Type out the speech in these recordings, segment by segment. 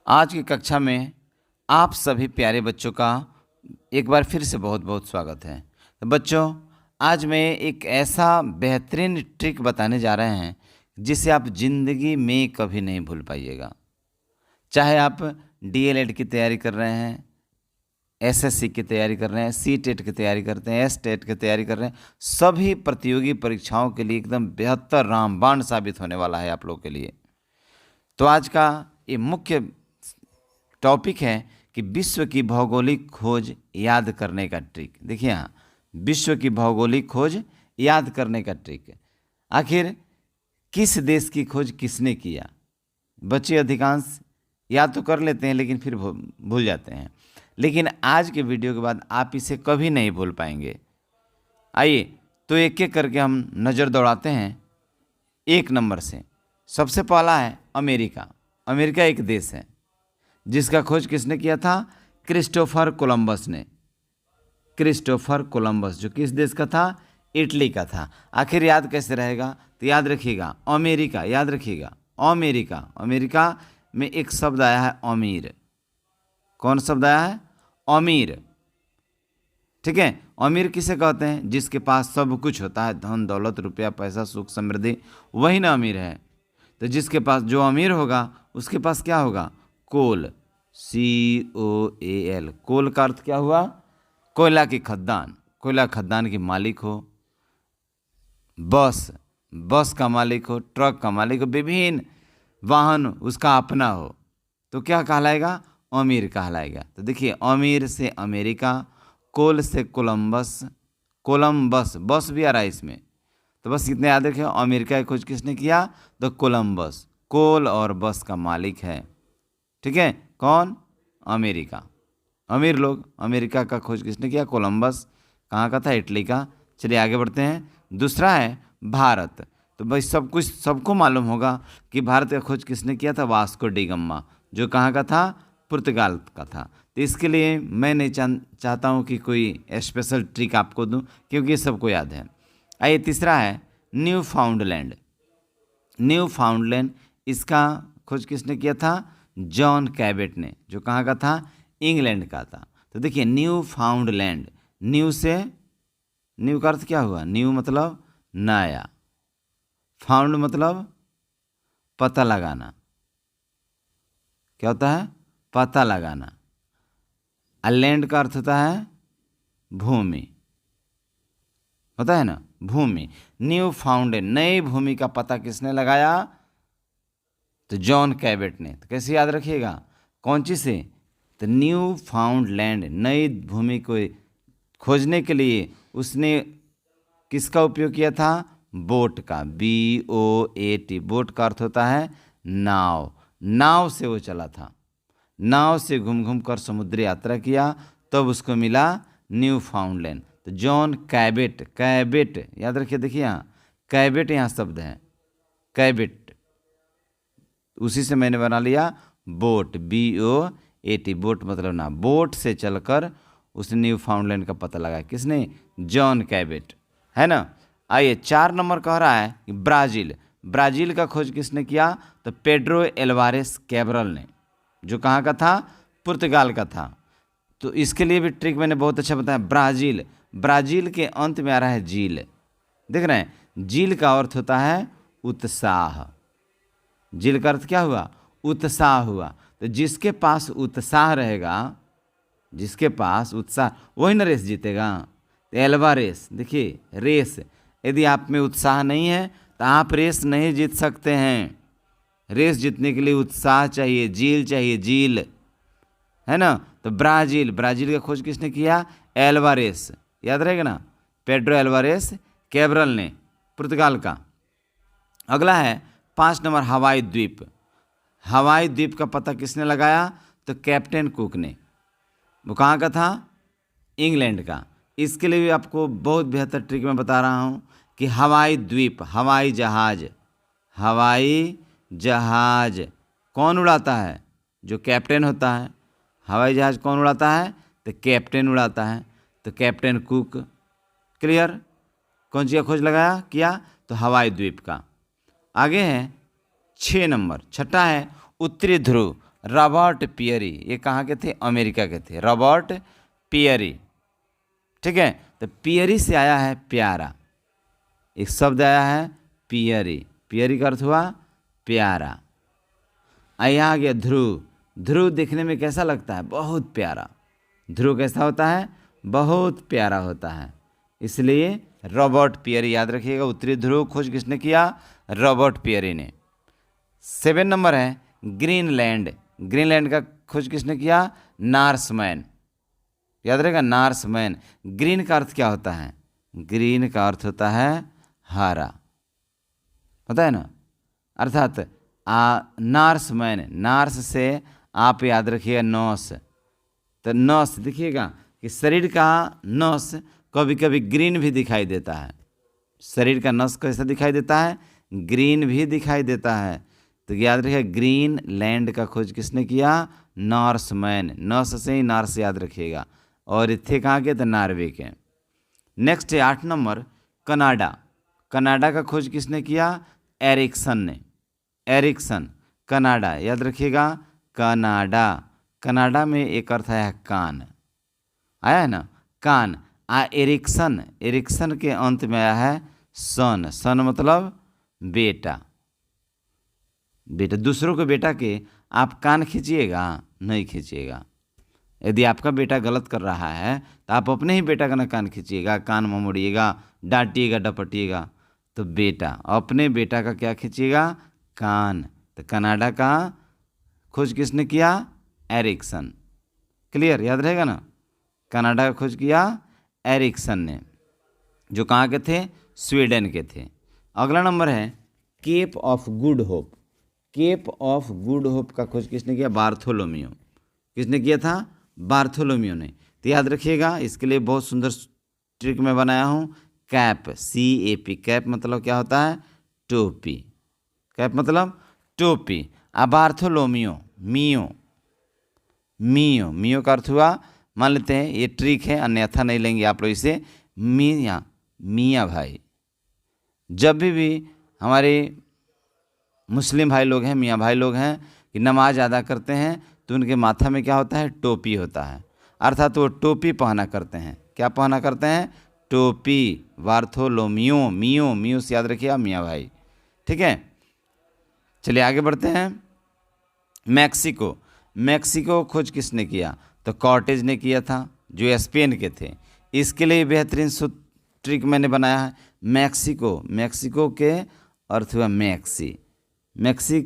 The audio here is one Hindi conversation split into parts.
आज की कक्षा में आप सभी प्यारे बच्चों का एक बार फिर से बहुत बहुत स्वागत है। तो बच्चों, आज मैं एक ऐसा बेहतरीन ट्रिक बताने जा रहे हैं जिसे आप ज़िंदगी में कभी नहीं भूल पाइएगा। चाहे आप डीएलएड की तैयारी कर रहे हैं, एसएससी की तैयारी कर रहे हैं, सीटेट की तैयारी करते हैं, एसटेट की तैयारी कर रहे हैं, सभी प्रतियोगी परीक्षाओं के लिए एकदम बेहतर रामबाण साबित होने वाला है आप लोग के लिए। तो आज का ये मुख्य टॉपिक है कि विश्व की भौगोलिक खोज याद करने का ट्रिक। देखिए यहाँ, विश्व की भौगोलिक खोज याद करने का ट्रिक। आखिर किस देश की खोज किसने किया? बच्चे अधिकांश याद तो कर लेते हैं लेकिन फिर भूल जाते हैं। लेकिन आज के वीडियो के बाद आप इसे कभी नहीं भूल पाएंगे। आइए तो एक एक करके हम नज़र दौड़ाते हैं एक नंबर से। सबसे पहला है अमेरिका। अमेरिका एक देश है जिसका खोज किसने किया था? क्रिस्टोफर कोलंबस ने। क्रिस्टोफर कोलंबस जो किस देश का था? इटली का था। आखिर याद कैसे रहेगा? तो याद रखिएगा अमेरिका, याद रखिएगा अमेरिका। अमेरिका में एक शब्द आया है अमीर। कौन शब्द आया है? अमीर। ठीक है, अमीर किसे कहते हैं? जिसके पास सब कुछ होता है, धन दौलत रुपया पैसा सुख समृद्धि, वही ना अमीर है। तो जिसके पास, जो अमीर होगा उसके पास क्या होगा? कोल, COAL। कोल का अर्थ क्या हुआ? कोयला की खदान। कोयला खदान के मालिक हो, बस का मालिक हो, ट्रक का मालिक हो, विभिन्न वाहन उसका अपना हो, तो क्या कहलाएगा? अमीर कहलाएगा। तो देखिए, अमीर से अमेरिका, कोल से कोलंबस, बस भी आ रहा है इसमें। तो बस इतने याद रखें, अमेरिका की खोज किसने किया? तो कोलंबस। कोल और बस का मालिक है। ठीक है, कौन? अमेरिका। अमीर लोग। अमेरिका का खोज किसने किया? कोलंबस। कहाँ का था? इटली का। चलिए आगे बढ़ते हैं। दूसरा है भारत। तो भाई सब कुछ सबको मालूम होगा कि भारत का खोज किसने किया था? वास्को डी गामा, जो कहाँ का था? पुर्तगाल का था। तो इसके लिए मैं नहीं चाहता हूँ कि कोई स्पेशल ट्रिक आपको दूँ, क्योंकि ये सबको याद है। आइए तीसरा है न्यू फाउंडलैंड। न्यू फाउंडलैंड, इसका खोज किसने किया था? जॉन कैबेट ने, जो कहाँ का था? इंग्लैंड का था। तो देखिए, न्यू फाउंडलैंड, न्यू से, न्यू का अर्थ क्या हुआ? न्यू मतलब नया, फाउंड मतलब पता लगाना। क्या होता है? पता लगाना। लैंड का अर्थ होता है भूमि, होता है ना, भूमि। न्यू फाउंडलैंड, नई भूमि का पता किसने लगाया? तो जॉन कैबेट ने। तो कैसे याद रखिएगा? कौन चीज़ से? तो न्यू फाउंड लैंड, नई भूमि को खोजने के लिए उसने किसका उपयोग किया था? बोट का, BOAT। बोट का अर्थ होता है नाव। नाव से वो चला था, नाव से घूम घूम कर समुद्री यात्रा किया, तब उसको मिला न्यू फाउंडलैंड। तो जॉन कैबेट, कैबेट याद रखिए। देखिए यहाँ कैबेट यहाँ शब्द है, कैबेट, उसी से मैंने बना लिया बोट, BOAT। बोट मतलब ना, बोट से चलकर उसने न्यू फाउंडलैंड का पता लगाया। किसने? जॉन कैबेट, है ना। आइए 4 नंबर कह रहा है कि ब्राज़ील। ब्राज़ील का खोज किसने किया? तो पेड्रो एल्वारेस कैब्रल ने, जो कहाँ का था? पुर्तगाल का था। तो इसके लिए भी ट्रिक मैंने बहुत अच्छा बताया। ब्राज़ील, ब्राज़ील के अंत में आ रहा है झील। देख रहे हैं, झील का अर्थ होता है उत्साह। झील का अर्थ क्या हुआ? उत्साह हुआ। तो जिसके पास उत्साह रहेगा, जिसके पास उत्साह, वही ना रेस जीतेगा। तो एल्वारेस, देखिए रेस, यदि आप में उत्साह नहीं है तो आप रेस नहीं जीत सकते हैं। रेस जीतने के लिए उत्साह चाहिए, झील चाहिए, झील, है ना। तो ब्राज़ील, ब्राज़ील का खोज किसने किया? एल्वारेस, याद रहेगा ना, पेड्रो एल्वारेस कैब्रल ने, पुर्तगाल का। अगला है 5 नंबर हवाई द्वीप। हवाई द्वीप का पता किसने लगाया? तो कैप्टन कुक ने। वो कहाँ का था? इंग्लैंड का। इसके लिए भी आपको बहुत बेहतर ट्रिक मैं बता रहा हूँ कि हवाई द्वीप, हवाई जहाज, हवाई जहाज कौन उड़ाता है? जो कैप्टन होता है। हवाई जहाज कौन उड़ाता है? तो कैप्टन उड़ाता है। तो कैप्टन कुक। क्लियर? कौन सी का खोज लगाया किया? तो हवाई द्वीप का। आगे है 6 नंबर, छठा है उत्तरी ध्रुव। रॉबर्ट पियरी, ये कहाँ के थे? अमेरिका के थे, रॉबर्ट पियरी। ठीक है, तो पियरी से आया है प्यारा, एक शब्द आया है पियरी, पियरी का अर्थ हुआ प्यारा। यहाँ आ गया ध्रुव, ध्रुव दिखने में कैसा लगता है? बहुत प्यारा। ध्रुव कैसा होता है? बहुत प्यारा होता है, इसलिए रॉबर्ट पियरी, याद रखिएगा। उत्तरी ध्रुव खोज किसने किया? रॉबर्ट पियरी ने। 7 नंबर है ग्रीनलैंड, ग्रीनलैंड का खोज किसने किया? नॉर्समैन, याद रहेगा नॉर्समैन। ग्रीन का अर्थ क्या होता है? ग्रीन का अर्थ होता है हरा, होता है ना, अर्थात नॉर्समैन, नॉर्स से आप याद रखिएगा नॉस, तो नॉस देखिएगा कि शरीर का नस कभी कभी ग्रीन भी दिखाई देता है। शरीर का नस कैसा दिखाई देता है? ग्रीन भी दिखाई देता है। तो याद रखिए ग्रीन लैंड का खोज किसने किया? नॉर्समैन, नॉर्स से ही नॉर्स याद रखिएगा। और थे कहाँ के? तो नॉर्वे के। नेक्स्ट है 8 नंबर कनाडा, कनाडा का खोज किसने किया? एरिक्सन ने, एरिक्सन। कनाडा याद रखिएगा, कनाडा, कनाडा में एक अर्थ आया है कान, आया है ना, कान। एरिक्सन, एरिक्सन के अंत में आया है सन, सन मतलब बेटा, बेटा। दूसरों के बेटा के आप कान खींचिएगा? नहीं खींचिएगा। यदि आपका बेटा गलत कर रहा है तो आप अपने ही बेटा का ना कान खींचिएगा, कान ममोड़िएगा, डांटिएगा, डपटिएगा। तो बेटा, अपने बेटा का क्या खींचिएगा? कान। तो कनाडा का खोज किसने किया? एरिक्सन। क्लियर, याद रहेगा ना, कनाडा का खोज किया एरिक्सन ने, जो कहाँ के थे? स्वीडन के थे। अगला नंबर है Cape of Good Hope, Cape of Good Hope का खोज किसने किया? बार्थोलोमियो। किसने किया था? बार्थोलोमियो ने। तो याद रखिएगा, इसके लिए बहुत सुंदर ट्रिक मैं बनाया हूँ, कैप, CAP, कैप मतलब क्या होता है? टोपी, कैप मतलब टोपी। बार्थोलोमियो, मियो, मियो, मियो का अर्थ हुआ, मान लेते हैं ये ट्रिक है, अन्यथा नहीं लेंगे आप लोग इसे, मियाँ, मियाँ भाई। जब भी हमारे मुस्लिम भाई लोग हैं, मियाँ भाई लोग हैं, कि नमाज अदा करते हैं तो उनके माथा में क्या होता है? टोपी होता है, अर्थात वो टोपी पहना करते हैं। क्या पहना करते हैं? टोपी। बार्थोलोमियो, मियो, मियो से याद रखिए मियाँ भाई। ठीक है, चलिए आगे बढ़ते हैं। मैक्सिको, मैक्सिको खोज किसने किया? तो कॉर्टेज ने किया था, जो स्पेन के थे। इसके लिए बेहतरीन ट्रिक मैंने बनाया है, मैक्सिको, मैक्सिको के अर्थ हुआ मैक्सी, मैक्सी।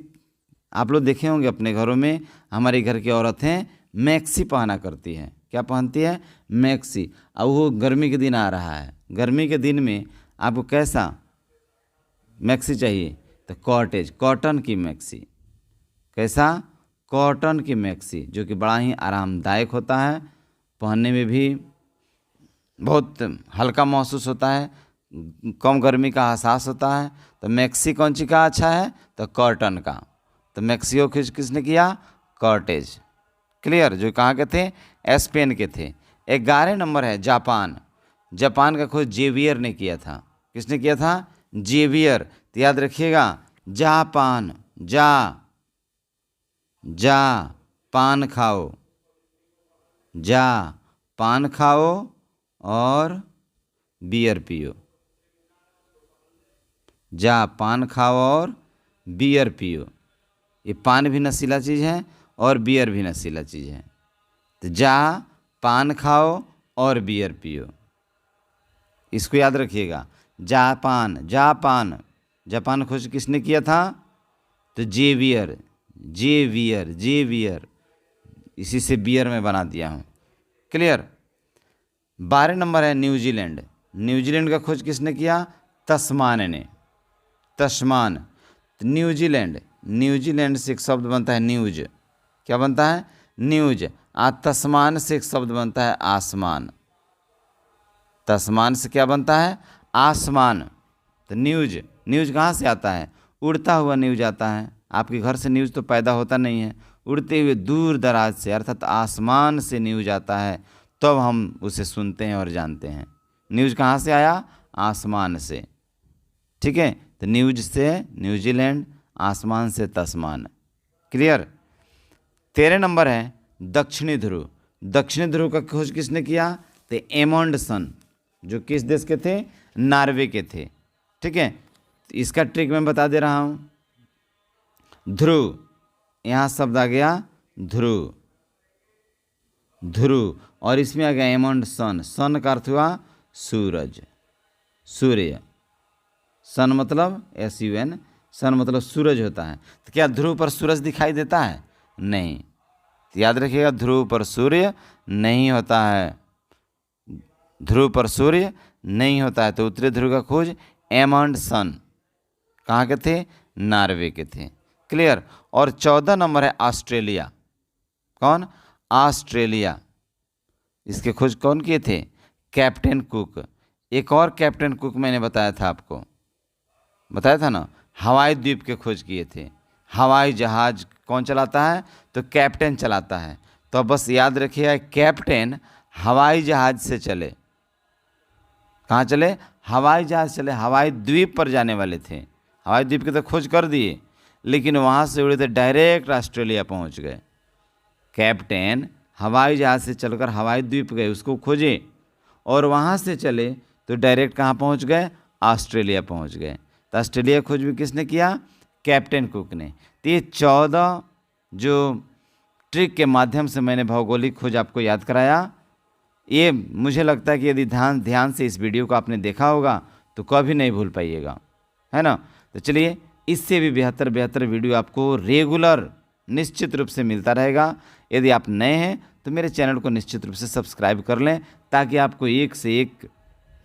आप लोग देखे होंगे अपने घरों में, हमारे घर की औरतें मैक्सी पहना करती हैं। क्या पहनती है? मैक्सी। अब वो गर्मी के दिन आ रहा है, गर्मी के दिन में आपको कैसा मैक्सी चाहिए? तो कॉटेज, कॉटन की मैक्सी। कैसा? कॉटन की मैक्सी, जो कि बड़ा ही आरामदायक होता है, पहनने में भी बहुत हल्का महसूस होता है, कम गर्मी का एहसास होता है। तो मैक्सी कौन सी का अच्छा है? तो कॉटन का। तो मैक्सियो खोज किसने किया? कॉटेज। क्लियर, जो कहाँ के थे? स्पेन के थे। 11 नंबर है जापान, जापान का खोज जेवियर ने किया था। किसने किया था? जेवियर। तो याद रखिएगा, जापान, जा, जा पान खाओ, जा पान खाओ और बियर पियो, जा पान खाओ और बियर पियो। ये पान भी नशीला चीज़ है और बियर भी नशीला चीज़ है। तो जा पान खाओ और बियर पियो, इसको याद रखिएगा। जापान, जापान, जापान खोज किसने किया था? तो जेवियर, जेवियर, जेवियर, इसी से बियर में बना दिया हूँ। क्लियर। 12 नंबर है न्यूजीलैंड, न्यूजीलैंड का खोज किसने किया? तस्मान ने, तस्मान। तो न्यूजीलैंड, न्यूजीलैंड से एक शब्द बनता है न्यूज। क्या बनता है? न्यूज। तस्मान से एक शब्द बनता है आसमान, तस्मान से क्या बनता है? आसमान। तो न्यूज, न्यूज कहाँ से आता है? उड़ता हुआ न्यूज आता है। आपके घर से न्यूज तो पैदा होता नहीं है, उड़ते हुए दूर दराज से, अर्थात आसमान से न्यूज आता है, तब हम उसे सुनते हैं और जानते हैं। न्यूज कहाँ से आया? आसमान से। ठीक है, तो न्यूज से न्यूजीलैंड, आसमान से तस्मान। क्लियर। 13 नंबर है दक्षिणी ध्रुव। दक्षिणी ध्रुव का खोज किसने किया? तो एमंडसन, जो किस देश के थे? नॉर्वे के थे। ठीक है, तो इसका ट्रिक मैं बता दे रहा हूँ। ध्रुव, यहाँ शब्द आ गया ध्रुव, ध्रुव, और इसमें आ गया एमंडसन। सन का अर्थ हुआ सूरज, सूर्य। सन मतलब SUN, सन मतलब सूरज होता है। तो क्या ध्रुव पर सूरज दिखाई देता है? नहीं। तो याद रखिएगा, ध्रुव पर सूर्य नहीं होता है, ध्रुव पर सूर्य नहीं होता है। तो उत्तरी ध्रुव का खोज एमंडसन कहाँ के थे? नॉर्वे के थे। क्लियर। और 14 नंबर है ऑस्ट्रेलिया। कौन? ऑस्ट्रेलिया। इसके खोज कौन किए थे? Captain cook. एक और कैप्टन कुक मैंने बताया था आपको, बताया था ना, हवाई द्वीप के खोज किए थे। हवाई जहाज कौन चलाता है? तो कैप्टन चलाता है। तो बस याद रखिएगा, कैप्टन हवाई जहाज से चले। कहाँ चले? हवाई जहाज चले, हवाई द्वीप पर जाने वाले थे। हवाई द्वीप की तो खोज कर दिए, लेकिन वहाँ से उड़े थे डायरेक्ट ऑस्ट्रेलिया पहुँच गए। कैप्टन हवाई जहाज से चलकर हवाई द्वीप गए, उसको खोजे, और वहाँ से चले तो डायरेक्ट कहाँ पहुँच गए? ऑस्ट्रेलिया पहुँच गए। तो ऑस्ट्रेलिया खोज भी किसने किया? कैप्टन कुक ने। तो ये 14 जो ट्रिक के माध्यम से मैंने भौगोलिक खोज आपको याद कराया, ये मुझे लगता है कि यदि ध्यान से इस वीडियो को आपने देखा होगा तो कभी नहीं भूल पाइएगा, है ना। तो चलिए, इससे भी बेहतर वीडियो आपको रेगुलर निश्चित रूप से मिलता रहेगा। यदि आप नए हैं तो मेरे चैनल को निश्चित रूप से सब्सक्राइब कर लें, ताकि आपको एक से एक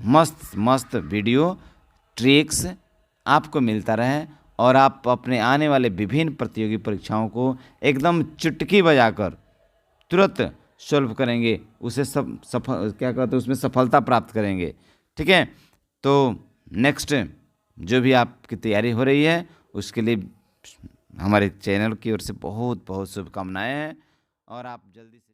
मस्त वीडियो ट्रिक्स आपको मिलता रहे, और आप अपने आने वाले विभिन्न प्रतियोगी परीक्षाओं को एकदम चुटकी बजाकर तुरंत सॉल्व करेंगे, उसे क्या कहते हैं, उसमें सफलता प्राप्त करेंगे। ठीक है, तो नेक्स्ट जो भी आपकी तैयारी हो रही है, उसके लिए हमारे चैनल की ओर से बहुत बहुत शुभकामनाएं हैं, और आप जल्दी से